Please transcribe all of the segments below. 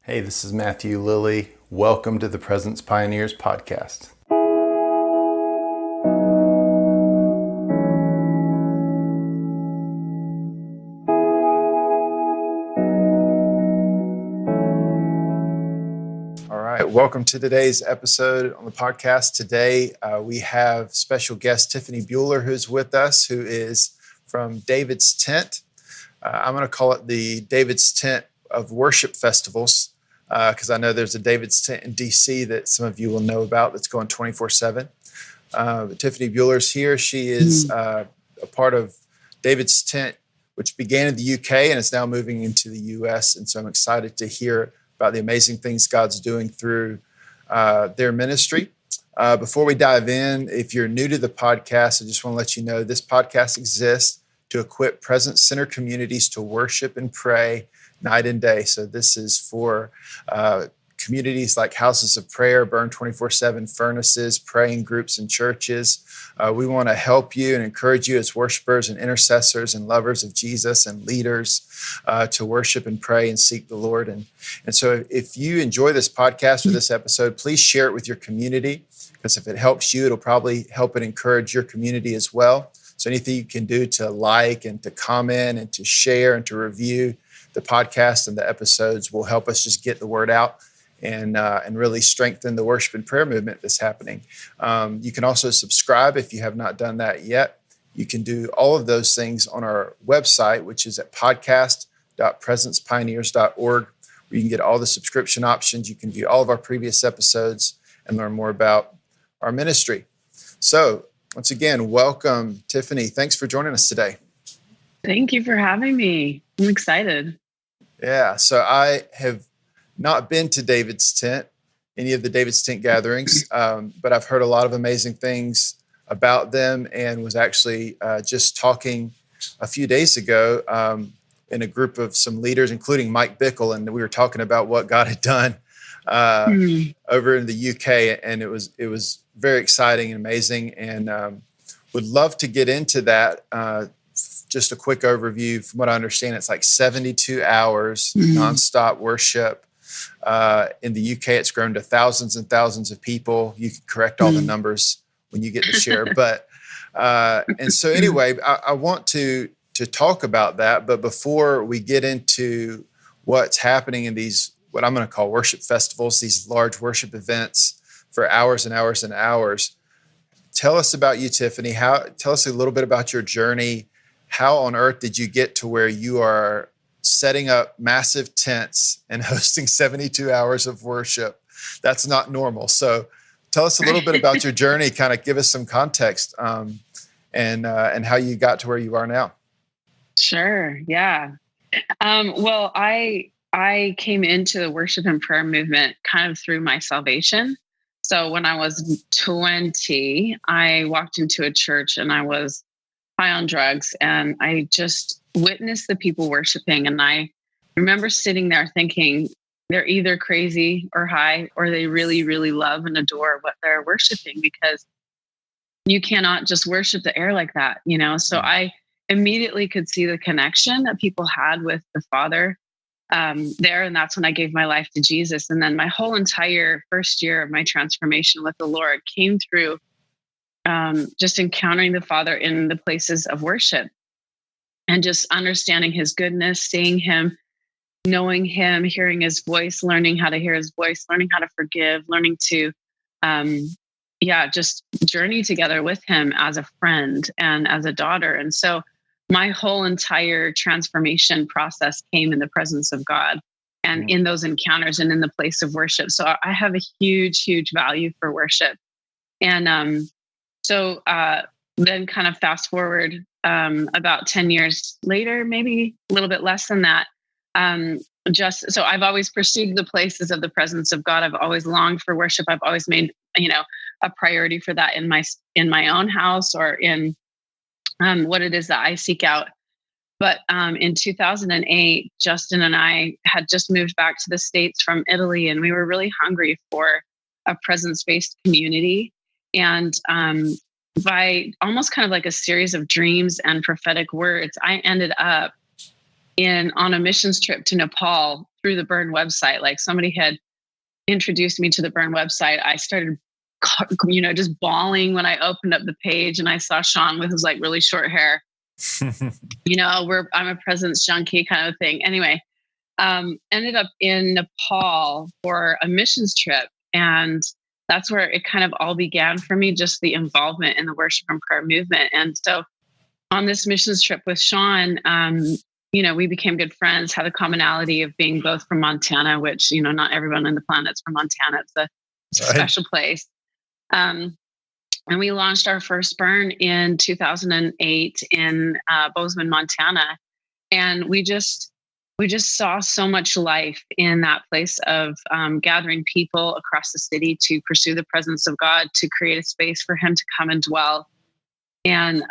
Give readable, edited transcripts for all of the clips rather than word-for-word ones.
Hey, this is Matthew Lilly. Welcome to the Presence Pioneers podcast. All right, welcome to today's episode on the podcast. Today, we have special guest Tiffany Buhler, who's with us, who is from David's Tent. I'm going to call it the David's Tent of Worship Festivals, because I know there's a David's Tent in DC that some of you will know about that's going 24/7. But Tiffany Buhler's here. She is a part of David's Tent, which began in the UK and is now moving into the US. And so I'm excited to hear about the amazing things God's doing through their ministry. Before we dive in, if you're new to the podcast, I just want to let you know this podcast exists to equip Presence Center communities to worship and pray night and day. So this is for communities like Houses of Prayer, Burn 24/7 Furnaces, praying groups and churches. We want to help you and encourage you as worshipers and intercessors and lovers of Jesus and leaders to worship and pray and seek the Lord. And so if you enjoy this podcast or this episode, please share it with your community, because if it helps you, it'll probably help and encourage your community as well. So anything you can do to like and to comment and to share and to review the podcast and the episodes will help us just get the word out and really strengthen the worship and prayer movement that's happening. You can also subscribe if you have not done that yet. You can do all of those things on our website, which is at podcast.presencepioneers.org, where you can get all the subscription options. You can view all of our previous episodes and learn more about our ministry. So once again, welcome, Tiffany. Thanks for joining us today. Thank you for having me. I'm excited. Yeah, so I have not been to David's Tent, any of the David's Tent gatherings, but I've heard a lot of amazing things about them, and was actually just talking a few days ago in a group of some leaders, including Mike Bickle, and we were talking about what God had done over in the UK, and it was very exciting and amazing, and would love to get into that. Just a quick overview. From what I understand, it's like 72 hours nonstop worship. In the UK, it's grown to thousands and thousands of people. You can correct all the numbers when you get to share. But and so anyway, I want to talk about that. But before we get into what's happening in these, what I'm going to call worship festivals, these large worship events for hours and hours and hours, tell us about you, Tiffany. Tell us a little bit about your journey. How on earth did you get to where you are setting up massive tents and hosting 72 hours of worship? That's not normal. So tell us a little bit about your journey, kind of give us some context and how you got to where you are now. Sure. Yeah. Well, I came into the worship and prayer movement kind of through my salvation. So when I was 20, I walked into a church and I was high on drugs, and I just witnessed the people worshiping. And I remember sitting there thinking, they're either crazy or high, or they really, really love and adore what they're worshiping, because you cannot just worship the air like that, you know? So I immediately could see the connection that people had with the Father there. And that's when I gave my life to Jesus. And then my whole entire first year of my transformation with the Lord came through just encountering the Father in the places of worship, and just understanding his goodness, seeing him, knowing him, hearing his voice, learning how to hear his voice, learning how to forgive, learning to, just journey together with him as a friend and as a daughter. And so my whole entire transformation process came in the presence of God and in those encounters and in the place of worship. So I have a huge, huge value for worship. And so then kind of fast forward about 10 years later, maybe a little bit less than that. So I've always pursued the places of the presence of God. I've always longed for worship. I've always made, a priority for that in my own house, or in what it is that I seek out. But in 2008, Justin and I had just moved back to the States from Italy, and we were really hungry for a presence-based community. And by almost kind of like a series of dreams and prophetic words, I ended up on a missions trip to Nepal through the Burn website. Like somebody had introduced me to the Burn website. I started, just bawling when I opened up the page and I saw Sean with his like really short hair. I'm a presence junkie kind of thing. Anyway, ended up in Nepal for a missions trip. And that's where it kind of all began for me, just the involvement in the worship and prayer movement. And so on this missions trip with Sean, we became good friends, had a commonality of being both from Montana, which, not everyone on the planet's from Montana. It's a special place. And we launched our first burn in 2008 in Bozeman, Montana. And we just saw so much life in that place of gathering people across the city to pursue the presence of God, to create a space for him to come and dwell. And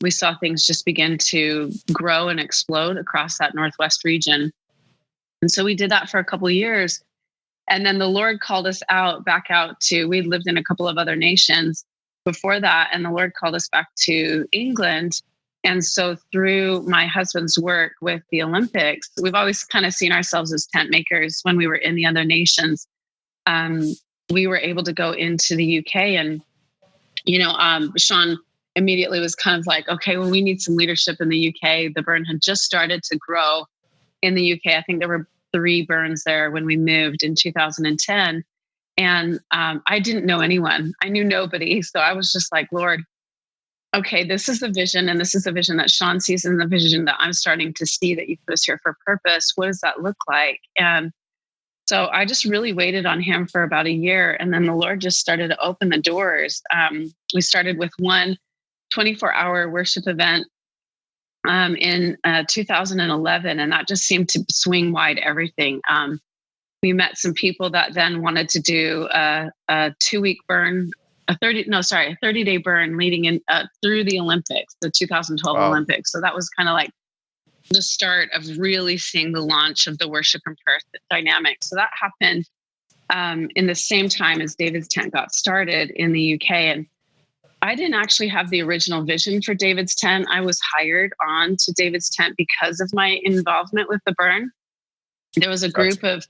we saw things just begin to grow and explode across that Northwest region. And so we did that for a couple of years. And then the Lord called us back out to, we'd lived in a couple of other nations before that. And the Lord called us back to England. And so through my husband's work with the Olympics, we've always kind of seen ourselves as tent makers when we were in the other nations. We were able to go into the UK and, Sean immediately was kind of like, okay, well, we need some leadership in the UK. The burn had just started to grow in the UK. I think there were 3 burns there when we moved in 2010. And I didn't know anyone. I knew nobody. So I was just like, Lord, okay, this is the vision. And this is the vision that Sean sees and the vision that I'm starting to see that you put us here for purpose. What does that look like? And so I just really waited on him for about a year. And then the Lord just started to open the doors. We started with one 24-hour worship event in 2011. And that just seemed to swing wide everything. We met some people that then wanted to do a 2-week burn, a 30-day burn leading in through the Olympics, the 2012 Wow. Olympics. So that was kind of like the start of really seeing the launch of the worship and prayer dynamic. So that happened in the same time as David's Tent got started in the UK. And I didn't actually have the original vision for David's Tent. I was hired on to David's Tent because of my involvement with the burn. There was a group of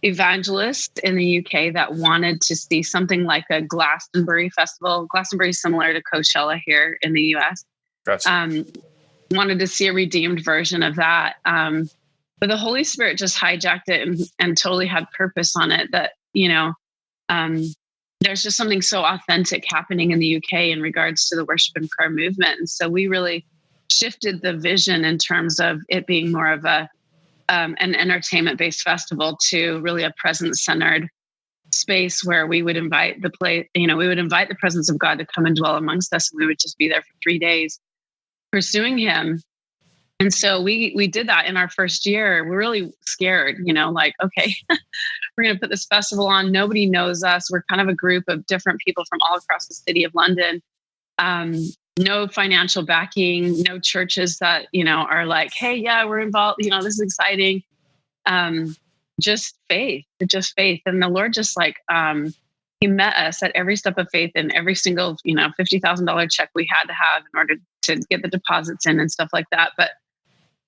evangelists in the UK that wanted to see something like a Glastonbury festival. Glastonbury is similar to Coachella here in the US. Gotcha. Wanted to see a redeemed version of that. But the Holy Spirit just hijacked it and totally had purpose on it that, there's just something so authentic happening in the UK in regards to the worship and prayer movement. And so we really shifted the vision in terms of it being more of an entertainment-based festival to really a presence-centered space where we would invite the presence of God to come and dwell amongst us, and we would just be there for 3 days pursuing him. And so we did that in our first year. We're really scared, like, okay, we're going to put this festival on. Nobody knows us. We're kind of a group of different people from all across the city of London. No financial backing, no churches that, are like, hey, yeah, we're involved. This is exciting. Just faith. And the Lord just he met us at every step of faith and every single, $50,000 check we had to have in order to get the deposits in and stuff like that. But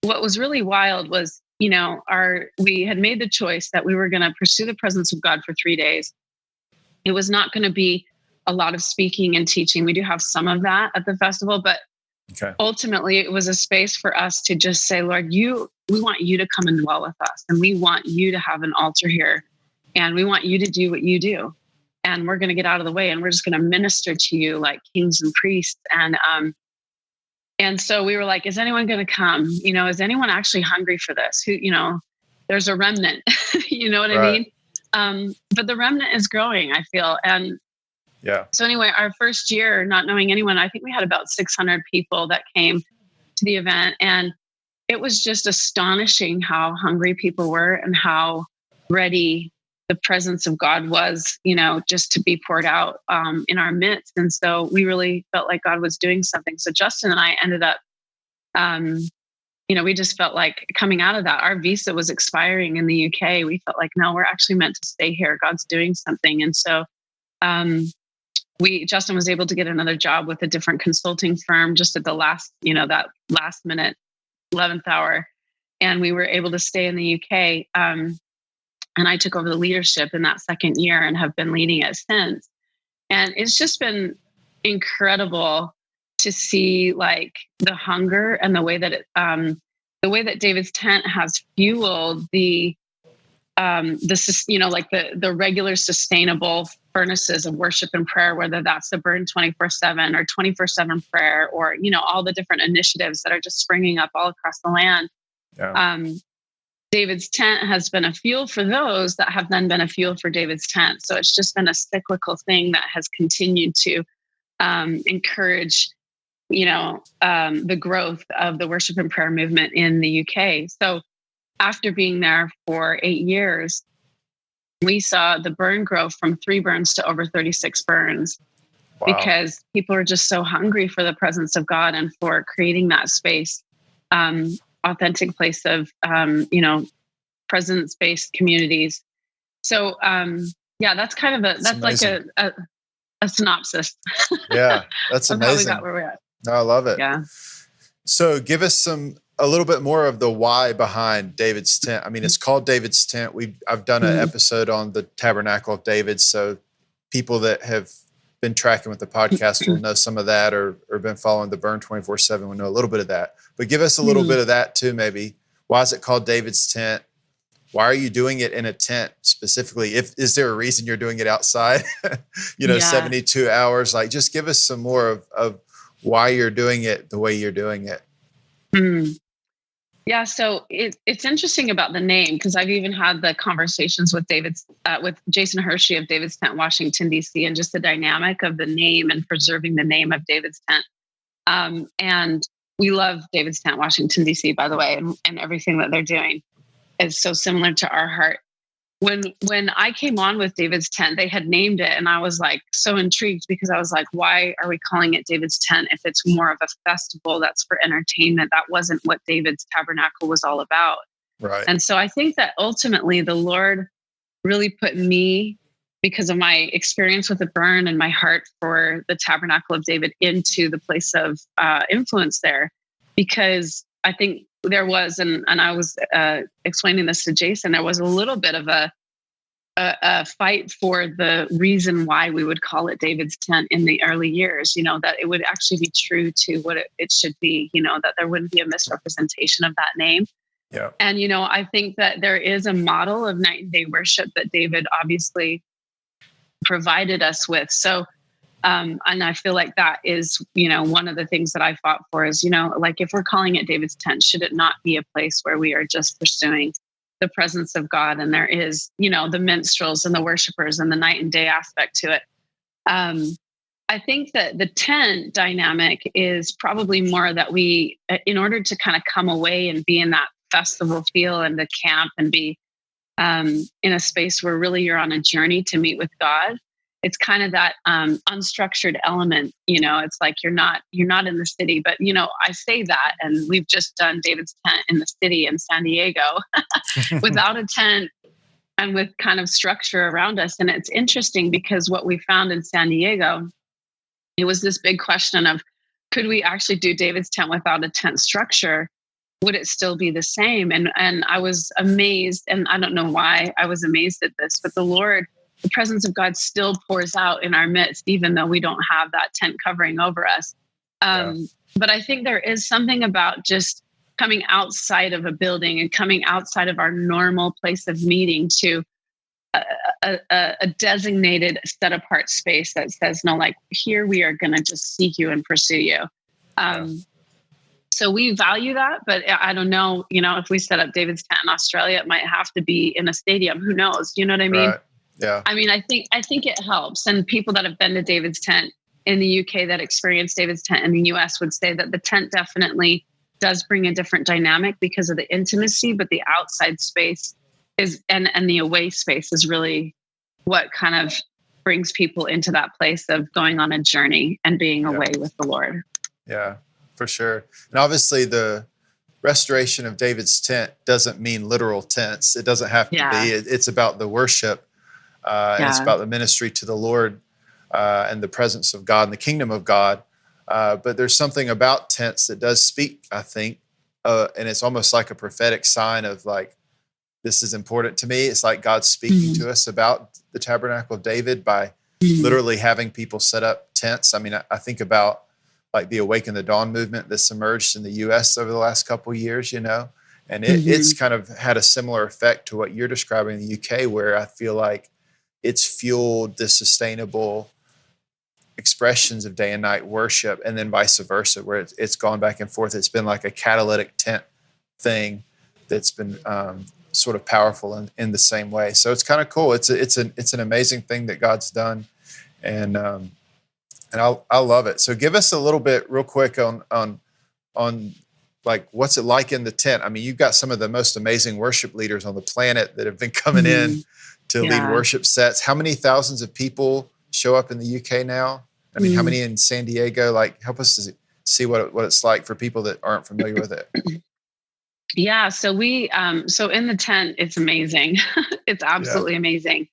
what was really wild was, we had made the choice that we were going to pursue the presence of God for 3 days. It was not going to be a lot of speaking and teaching. We do have some of that at the festival, but ultimately it was a space for us to just say, Lord, we want you to come and dwell with us. And we want you to have an altar here. And we want you to do what you do. And we're going to get out of the way and we're just going to minister to you like kings and priests. And so we were like, is anyone going to come? Is anyone actually hungry for this? Who, there's a remnant, you know what I mean? But the remnant is growing, I feel. And so anyway, our first year, not knowing anyone, I think we had about 600 people that came to the event. And it was just astonishing how hungry people were and how ready the presence of God was, just to be poured out in our midst. And so we really felt like God was doing something. So Justin and I ended up, we just felt like coming out of that, our visa was expiring in the UK. We felt like, no, we're actually meant to stay here. God's doing something. And so Justin was able to get another job with a different consulting firm just at the last, that last minute, 11th hour. and we were able to stay in the UK. And I took over the leadership in that second year and have been leading it since. And it's just been incredible to see like the hunger and the way that David's Tent has fueled the like the regular sustainable furnaces of worship and prayer, whether that's the Burn 24/7 or 24/7 prayer, or all the different initiatives that are just springing up all across the land. Yeah. David's Tent has been a fuel for those that have then been a fuel for David's Tent. So it's just been a cyclical thing that has continued to encourage, the growth of the worship and prayer movement in the UK. So after being there for 8 years, we saw the burn grow from 3 burns to over 36 burns. Wow. Because people are just so hungry for the presence of God and for creating that space. Authentic place of, presence-based communities. So, that's kind of that's like a synopsis. Yeah, that's of amazing. How we got where we're at. No, I love it. Yeah. So give us a little bit more of the why behind David's Tent. I mean, it's called David's Tent. I've done an episode on the Tabernacle of David. So people that have been tracking with the podcast will know some of that, or been following the Burn 24/7 will know a little bit of that. But give us a little bit of that too, maybe. Why is it called David's Tent? Why are you doing it in a tent specifically? Is there a reason you're doing it outside? 72 hours. Like, just give us some more of why you're doing it the way you're doing it. Yeah, so it's interesting about the name, because I've even had the conversations with with Jason Hershey of David's Tent, Washington, D.C., and just the dynamic of the name and preserving the name of David's Tent. And we love David's Tent, Washington, D.C., by the way, and everything that they're doing is so similar to our heart. When I came on with David's Tent, they had named it, and I was like so intrigued, because I was like, why are we calling it David's Tent if it's more of a festival that's for entertainment? That wasn't what David's Tabernacle was all about. Right. And so I think that ultimately the Lord really put me, because of my experience with the burn and my heart for the Tabernacle of David, into the place of influence there, because I think there was, and I was explaining this to Jason, there was a little bit of a fight for the reason why we would call it David's Tent in the early years, that it would actually be true to what it should be, that there wouldn't be a misrepresentation of that name. Yeah. And, I think that there is a model of night and day worship that David obviously provided us with. So, and I feel like that is, one of the things that I fought for is, like, if we're calling it David's Tent, should it not be a place where we are just pursuing the presence of God? And there is, the minstrels and the worshipers and the night and day aspect to it. I think that the tent dynamic is probably more that we, in order to kind of come away and be in that festival feel and the camp and be in a space where really you're on a journey to meet with God. It's kind of that unstructured element, it's like you're not in the city, but I say that, and we've just done David's Tent in the city in San Diego without a tent and with kind of structure around us. And it's interesting because what we found in San Diego, it was this big question of, could we actually do David's Tent without a tent structure? Would it still be the same? And I was amazed, and I don't know why I was amazed at this, but the presence of God still pours out in our midst, even though we don't have that tent covering over us. But I think there is something about just coming outside of a building and coming outside of our normal place of meeting to a designated, set apart space that says, no, like, here we are going to just seek you and pursue you. So we value that, but I don't know, if we set up David's Tent in Australia, it might have to be in a stadium. Who knows? You know what I mean? Right. Yeah. I mean, I think it helps. And people that have been to David's Tent in the UK that experienced David's Tent in the US would say that the tent definitely does bring a different dynamic because of the intimacy, but the outside space is, and the away space is really what kind of brings people into that place of going on a journey and being away with the Lord. Yeah, for sure. And obviously the restoration of David's tent doesn't mean literal tents. It doesn't have to be. It's about the worship. And it's about the ministry to the Lord and the presence of God and the kingdom of God. But there's something about tents that does speak, I think, and it's almost like a prophetic sign of like, this is important to me. It's like God speaking to us about the Tabernacle of David by literally having people set up tents. I mean, I think about like the Awaken the Dawn movement that's emerged in the US over the last couple of years, and it's kind of had a similar effect to what you're describing in the UK, where I feel like it's fueled the sustainable expressions of day and night worship, and then vice versa, where it's gone back and forth. It's been like a catalytic tent thing that's been sort of powerful in the same way. So it's kind of cool. It's an amazing thing that God's done, and I love it. So give us a little bit real quick on like what's it like in the tent. I mean, you've got some of the most amazing worship leaders on the planet that have been coming in to lead worship sets. How many thousands of people show up in the UK now? I mean, how many in San Diego? Like, help us to see what it's like for people that aren't familiar with it. Yeah. So so in the tent, it's amazing. It's absolutely amazing.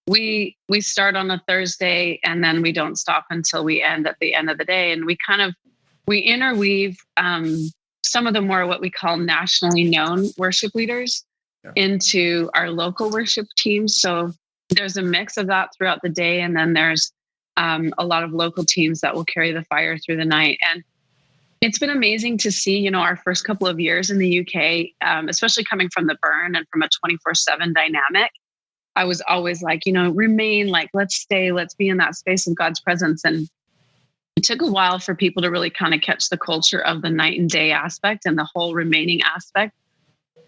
We start on a Thursday, and then we don't stop until we end at the end of the day. And we interweave some of the more what we call nationally known worship leaders into our local worship teams. So there's a mix of that throughout the day. And then there's a lot of local teams that will carry the fire through the night. And it's been amazing to see, our first couple of years in the UK, especially coming from the burn and from a 24/7 dynamic. I was always like, remain, like, let's be in that space of God's presence. And it took a while for people to really kind of catch the culture of the night and day aspect and the whole remaining aspect.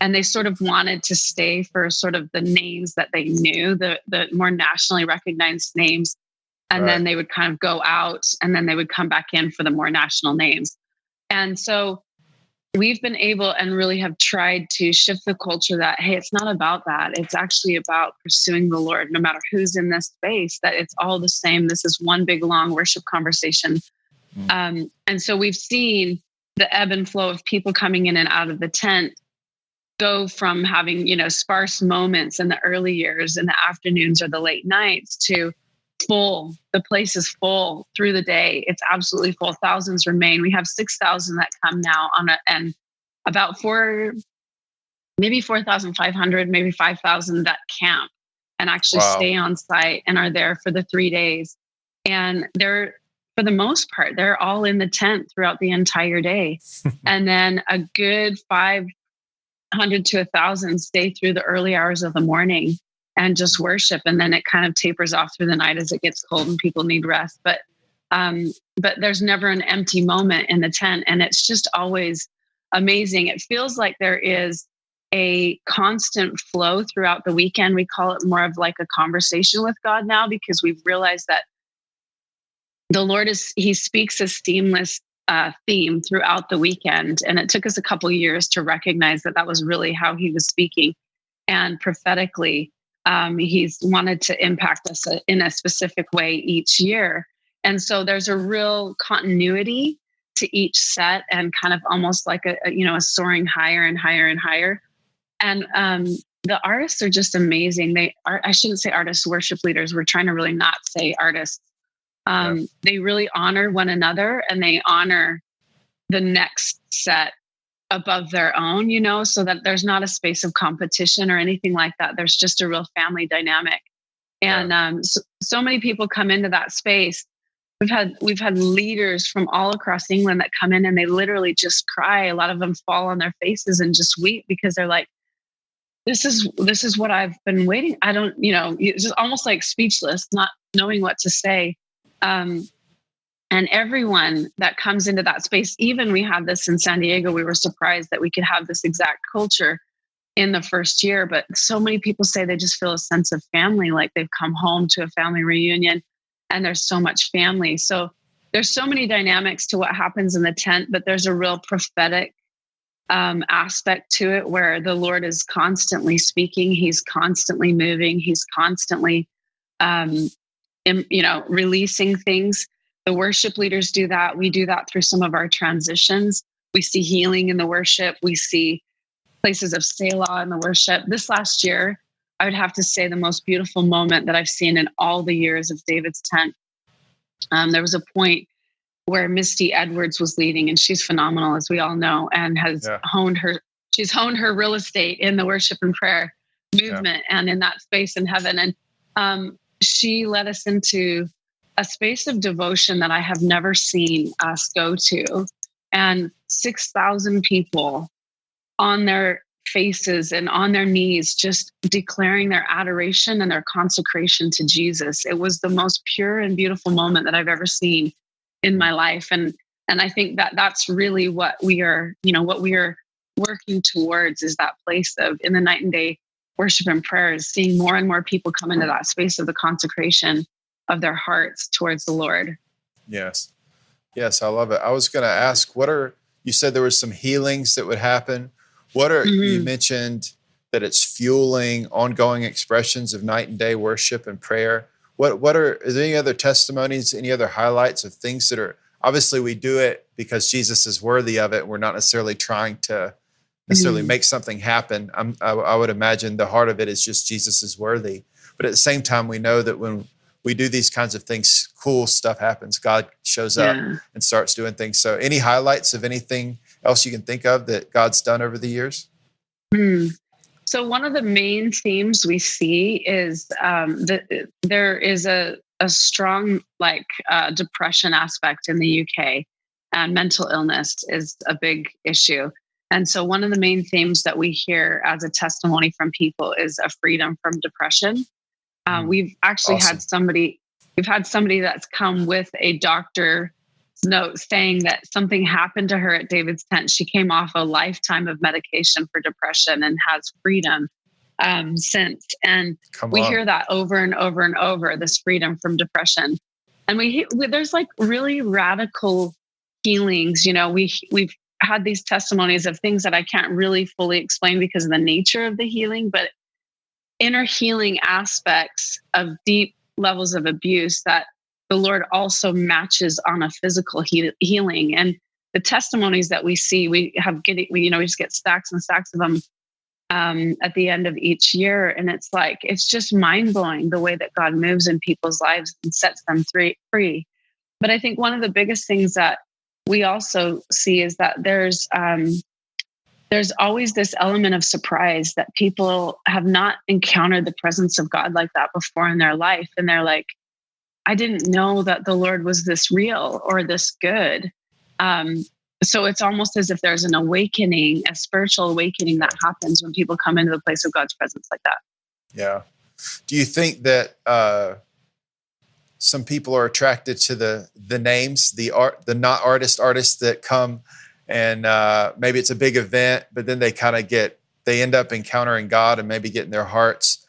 And they sort of wanted to stay for sort of the names that they knew, the more nationally recognized names. And then they would kind of go out, and then they would come back in for the more national names. And so we've been able and really have tried to shift the culture that, hey, it's not about that. It's actually about pursuing the Lord, no matter who's in this space, that it's all the same. This is one big, long worship conversation. And so we've seen the ebb and flow of people coming in and out of the tent go from having, sparse moments in the early years, in the afternoons or the late nights, to full. The place is full through the day. It's absolutely full. Thousands remain. We have 6,000 that come now and about maybe 4,500, maybe 5,000 that camp and actually stay on site and are there for the 3 days. And they're, for the most part, they're all in the tent throughout the entire day. And then a good 500 to 1,000 stay through the early hours of the morning and just worship. And then it kind of tapers off through the night as it gets cold and people need rest. But there's never an empty moment in the tent. And it's just always amazing. It feels like there is a constant flow throughout the weekend. We call it more of like a conversation with God now, because we've realized that the Lord he speaks a seamless theme throughout the weekend. And it took us a couple of years to recognize that was really how he was speaking. And prophetically, he's wanted to impact us in a specific way each year. And so there's a real continuity to each set, and kind of almost like a soaring higher and higher and higher. And the artists are just amazing. I shouldn't say artists, worship leaders. We're trying to really not say artists. They really honor one another, and they honor the next set above their own, so that there's not a space of competition or anything like that. There's just a real family dynamic. And so many people come into that space. We've had leaders from all across England that come in and they literally just cry. A lot of them fall on their faces and just weep, because they're like, this is what I've been waiting. I don't, it's just almost like speechless, not knowing what to say. And everyone that comes into that space, even we had this in San Diego, we were surprised that we could have this exact culture in the first year. But so many people say they just feel a sense of family, like they've come home to a family reunion, and there's so much family. So there's so many dynamics to what happens in the tent, but there's a real prophetic aspect to it, where the Lord is constantly speaking. He's constantly moving. He's constantly, releasing things. The worship leaders do that. We do that through some of our transitions. We see healing in the worship. We see places of Selah in the worship. This last year, I would have to say the most beautiful moment that I've seen in all the years of David's tent. There was a point where Misty Edwards was leading, and she's phenomenal, as we all know, and has Yeah. she's honed her real estate in the worship and prayer movement and in that space in heaven. And she led us into a space of devotion that I have never seen us go to. And 6,000 people on their faces and on their knees, just declaring their adoration and their consecration to Jesus. It was the most pure and beautiful moment that I've ever seen in my life. And I think that that's really what we are, what we are working towards, is that place of, in the night and day worship and prayer, is seeing more and more people come into that space of the consecration of their hearts towards the Lord. Yes. I love it. I was going to ask, you said there was some healings that would happen. You mentioned that it's fueling ongoing expressions of night and day worship and prayer. Is there any other testimonies, any other highlights of things that are, obviously we do it because Jesus is worthy of it. We're not necessarily trying to make something happen. I would imagine the heart of it is just Jesus is worthy. But at the same time, we know that when we do these kinds of things, cool stuff happens. God shows up and starts doing things. So any highlights of anything else you can think of that God's done over the years? So one of the main themes we see is that there is a strong depression aspect in the UK, and mental illness is a big issue. And so one of the main themes that we hear as a testimony from people is a freedom from depression. We've actually had somebody that's come with a doctor's note saying that something happened to her at David's tent. She came off a lifetime of medication for depression and has freedom since. And we hear that over and over and over, this freedom from depression. And there's like really radical healings. We've had these testimonies of things that I can't really fully explain because of the nature of the healing, but inner healing aspects of deep levels of abuse that the Lord also matches on a physical healing. And the testimonies that we see, we just get stacks and stacks of them at the end of each year. And it's just mind blowing the way that God moves in people's lives and sets them free. But I think one of the biggest things that we also see is that there's always this element of surprise that people have not encountered the presence of God like that before in their life. And they're like, I didn't know that the Lord was this real or this good. So it's almost as if there's an awakening, a spiritual awakening that happens when people come into the place of God's presence like that. Yeah. Do you think that some people are attracted to the names, the not artists that come and maybe it's a big event, but then they end up encountering God and maybe getting their hearts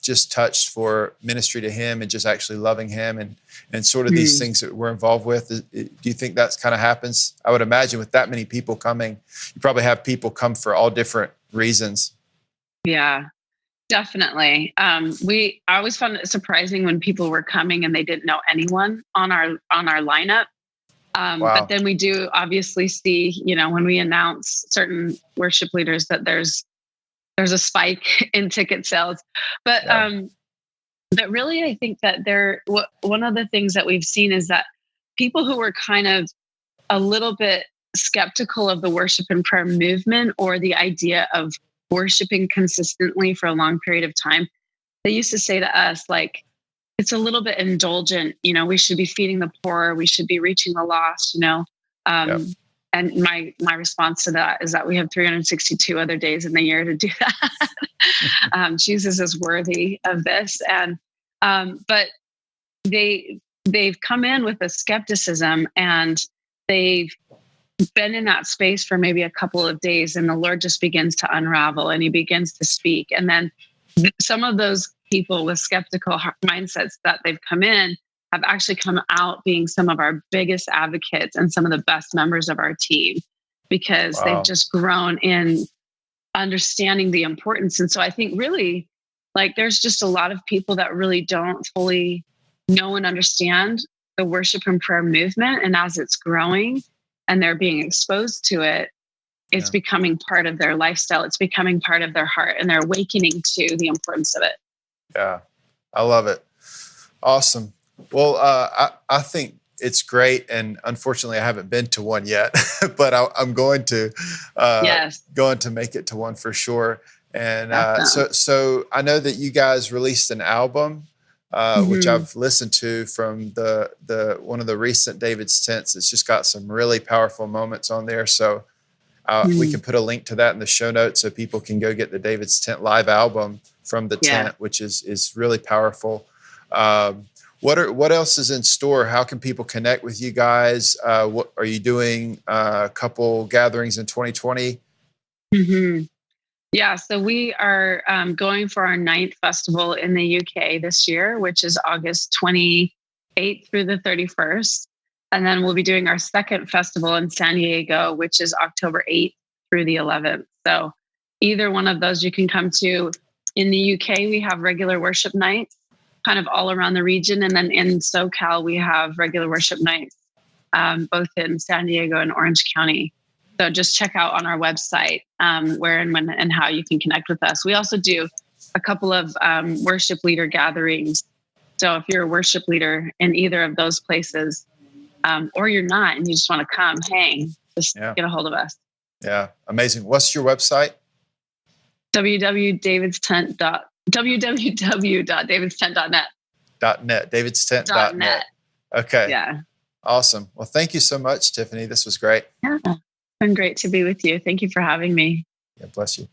just touched for ministry to Him and just actually loving Him and sort of these things that we're involved with? Do you think that's kind of happens? I would imagine with that many people coming, you probably have people come for all different reasons. Yeah, definitely. I always found it surprising when people were coming and they didn't know anyone on our lineup. Wow. But then we do obviously see, when we announce certain worship leaders that there's a spike in ticket sales. But really, I think that one of the things that we've seen is that people who were kind of a little bit skeptical of the worship and prayer movement or the idea of worshiping consistently for a long period of time, they used to say to us, like, it's a little bit indulgent, we should be feeding the poor, we should be reaching the lost, And my response to that is that we have 362 other days in the year to do that. Jesus is worthy of this. And but they've come in with a skepticism, and they've been in that space for maybe a couple of days, and the Lord just begins to unravel and He begins to speak. And then some of those people with skeptical mindsets that they've come in have actually come out being some of our biggest advocates and some of the best members of our team, because they've just grown in understanding the importance. And so I think really, there's just a lot of people that really don't fully know and understand the worship and prayer movement. And as it's growing and they're being exposed to it, it's becoming part of their lifestyle. It's becoming part of their heart, and they're awakening to the importance of it. Yeah, I love it. Awesome. Well, I think it's great. And unfortunately, I haven't been to one yet, but I'm going to Yes, going to make it to one for sure. And definitely. so I know that you guys released an album, which Hmm. I've listened to from the one of the recent David's Tents. It's just got some really powerful moments on there. So we can put a link to that in the show notes so people can go get the David's Tent live album from the Yeah. tent, which is really powerful. What else is in store? How can people connect with you guys? What are you doing? A couple gatherings in 2020? Hmm. Yeah, so we are going for our ninth festival in the UK this year, which is August 28th through the 31st. And then we'll be doing our second festival in San Diego, which is October 8th through the 11th. So either one of those you can come to. In the UK, we have regular worship nights kind of all around the region. And then in SoCal, we have regular worship nights, both in San Diego and Orange County. So just check out on our website where and when and how you can connect with us. We also do a couple of worship leader gatherings. So if you're a worship leader in either of those places, or you're not and you just want to come hang, just get a hold of us. Yeah, amazing. What's your website? www.davidstent.net. .net, davidstent.net. Okay. Yeah. Awesome. Well, thank you so much, Tiffany. This was great. Yeah. It's been great to be with you. Thank you for having me. Yeah, bless you.